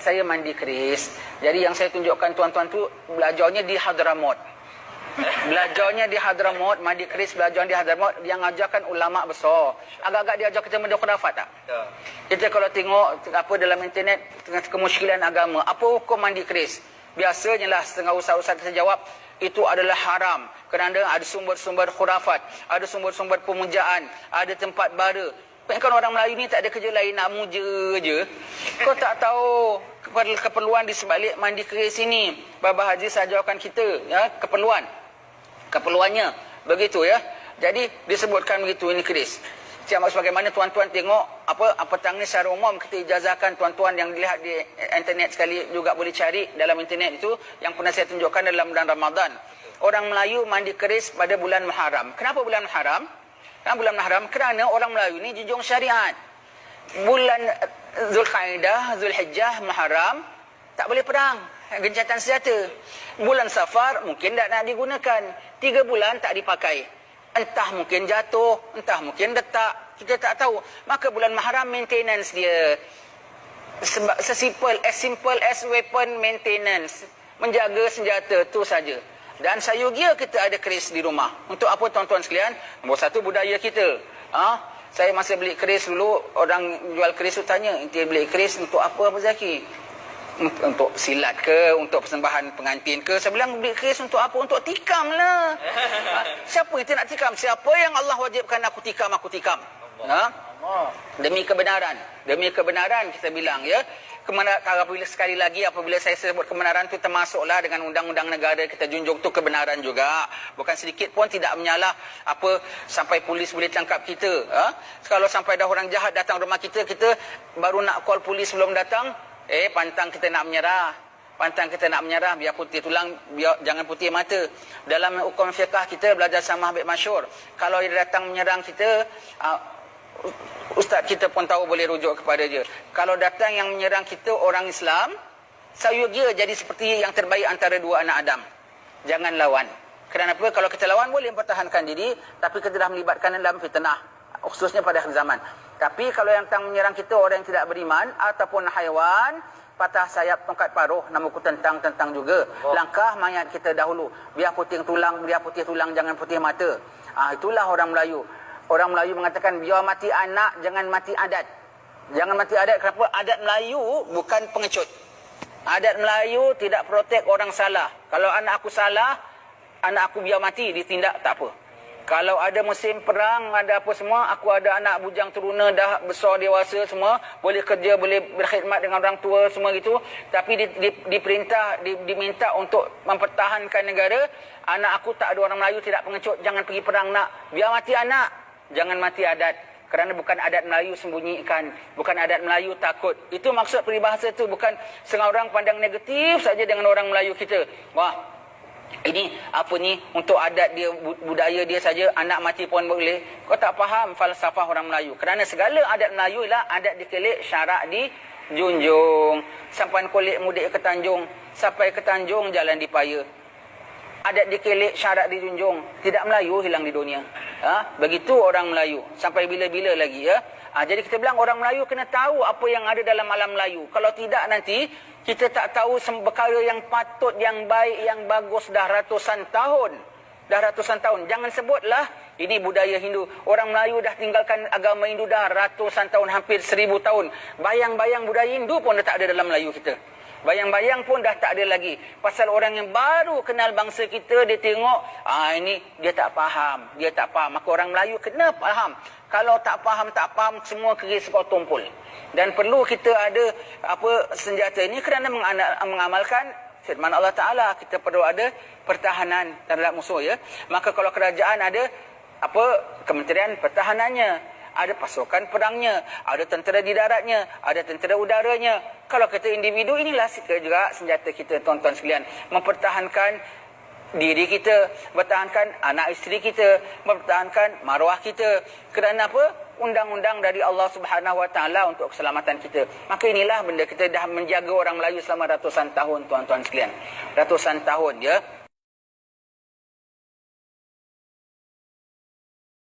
saya mandi keris. Jadi yang saya tunjukkan tuan-tuan tu belajarnya di Hadramaut. Belajarnya di Hadramaut, mandi keris belajar di Hadramaut, yang ajarkan ulama besar. Agak-agak dia ajar kita benda khurafat tak? Ya. Kita kalau tengok apa dalam internet tengah kemusykilan agama, apa hukum mandi keris? Biasanya lah setengah ustaz-ustaz kita jawab, itu adalah haram kerana ada sumber-sumber khurafat, ada sumber-sumber pemujaan, ada tempat bara. Kan orang Melayu ni tak ada kerja lain, nak muja je. Kau tak tahu keperluan di sebalik mandi keris ini. Baba Haji sahajakan kita, ya, keperluannya begitu, ya. Jadi disebutkan begitu ini keris. Sebagaimana tuan-tuan tengok apa petang ni secara umum kita ijazahkan tuan-tuan yang dilihat di internet sekali juga boleh cari dalam internet itu yang pernah saya tunjukkan dalam bulan Ramadan. Orang Melayu mandi keris pada bulan Muharram. Kenapa bulan Muharram? Bulan Muharram kerana orang Melayu ni junjung syariat. Bulan Zulkaidah, Zulhijjah, Muharram tak boleh perang, gencatan senjata. Bulan Safar mungkin tak nak digunakan. 3 bulan tak dipakai. Entah mungkin jatuh, entah mungkin retak, kita tak tahu. Maka bulan Muharram maintenance dia as simple as weapon maintenance, menjaga senjata tu saja. Dan sayugia kita ada keris di rumah. Untuk apa tuan-tuan sekalian? Nombor satu, budaya kita. Saya masa beli keris dulu, orang jual keris tu tanya, "Inti beli keris untuk apa Zaki?" Untuk silat ke, untuk persembahan pengantin ke? Saya bilang, beli keris untuk apa? Untuk tikam lah. Siapa yang nak tikam? Siapa yang Allah wajibkan aku tikam, aku tikam. Demi kebenaran. Demi kebenaran kita bilang, ya. Apabila sekali lagi apabila saya sebut kebenaran itu termasuklah dengan undang-undang negara kita junjung tu kebenaran juga. Bukan sedikit pun tidak menyalah apa sampai polis boleh tangkap kita. Kalau sampai dah orang jahat datang rumah kita, kita baru nak call polis belum datang, pantang kita nak menyerah. Pantang kita nak menyerah, biar putih tulang, jangan putih mata. Dalam hukum fiqah kita belajar sama Habib Masyur. Kalau dia datang menyerang kita, ustaz kita pun tahu boleh rujuk kepada dia. Kalau datang yang menyerang kita orang Islam, sayugia jadi seperti yang terbaik antara dua anak Adam. Jangan lawan. Kerana apa? Kalau kita lawan boleh mempertahankan diri, tapi kita dah melibatkan dalam fitnah, khususnya pada akhir zaman. Tapi kalau yang datang menyerang kita orang yang tidak beriman ataupun haiwan, patah sayap tongkat paruh, namaku tentang juga. Langkah mayat kita dahulu. Biar putih tulang, jangan putih mata. Itulah orang Melayu. Orang Melayu mengatakan, biar mati anak, jangan mati adat. Jangan mati adat, kenapa? Adat Melayu bukan pengecut. Adat Melayu tidak protek orang salah. Kalau anak aku salah, anak aku biar mati, ditindak, tak apa. Kalau ada musim perang, ada apa semua, aku ada anak bujang teruna, dah besar dewasa semua, boleh kerja, boleh berkhidmat dengan orang tua, semua gitu. Tapi diperintah, diminta untuk mempertahankan negara, anak aku tak ada orang Melayu, tidak pengecut, jangan pergi perang nak. Biar mati anak. Jangan mati adat. Kerana bukan adat Melayu sembunyikan. Bukan adat Melayu takut. Itu maksud peribahasa itu. Bukan setengah orang pandang negatif saja dengan orang Melayu kita. Wah, ini apa ni? Untuk adat dia, budaya dia saja, anak mati pun boleh. Kau tak faham falsafah orang Melayu. Kerana segala adat Melayu ialah adat dikelik, syarak dijunjung. Sampai kulit mudik ke Tanjung. Sampai ke Tanjung jalan dipaya. Adat dikelik, syarat dijunjung. Tidak Melayu hilang di dunia. Begitu orang Melayu. Sampai bila-bila lagi, ya. Jadi kita bilang orang Melayu kena tahu apa yang ada dalam alam Melayu. Kalau tidak nanti kita tak tahu perkara yang patut, yang baik, yang bagus dah ratusan tahun. Dah ratusan tahun. Jangan sebutlah ini budaya Hindu. Orang Melayu dah tinggalkan agama Hindu dah ratusan tahun, hampir 1000 tahun. Bayang-bayang budaya Hindu pun dah tak ada dalam Melayu kita. Bayang-bayang pun dah tak ada lagi. Pasal orang yang baru kenal bangsa kita, dia tengok, ini dia tak faham. Dia tak faham. Maka orang Melayu kena faham. Kalau tak faham, semua keris kau tumpul. Dan perlu kita ada senjata ini kerana mengamalkan firman Allah Ta'ala. Kita perlu ada pertahanan terhadap musuh, ya. Maka kalau kerajaan ada kementerian pertahanannya, ada pasukan perangnya, ada tentera di daratnya, ada tentera udaranya. Kalau kita individu, inilah juga senjata kita, tuan-tuan sekalian. Mempertahankan diri kita, mempertahankan anak isteri kita, mempertahankan maruah kita. Kerana apa? Undang-undang dari Allah Subhanahu Wa Taala untuk keselamatan kita. Maka inilah benda kita dah menjaga orang Melayu selama ratusan tahun, tuan-tuan sekalian. Ratusan tahun, ya.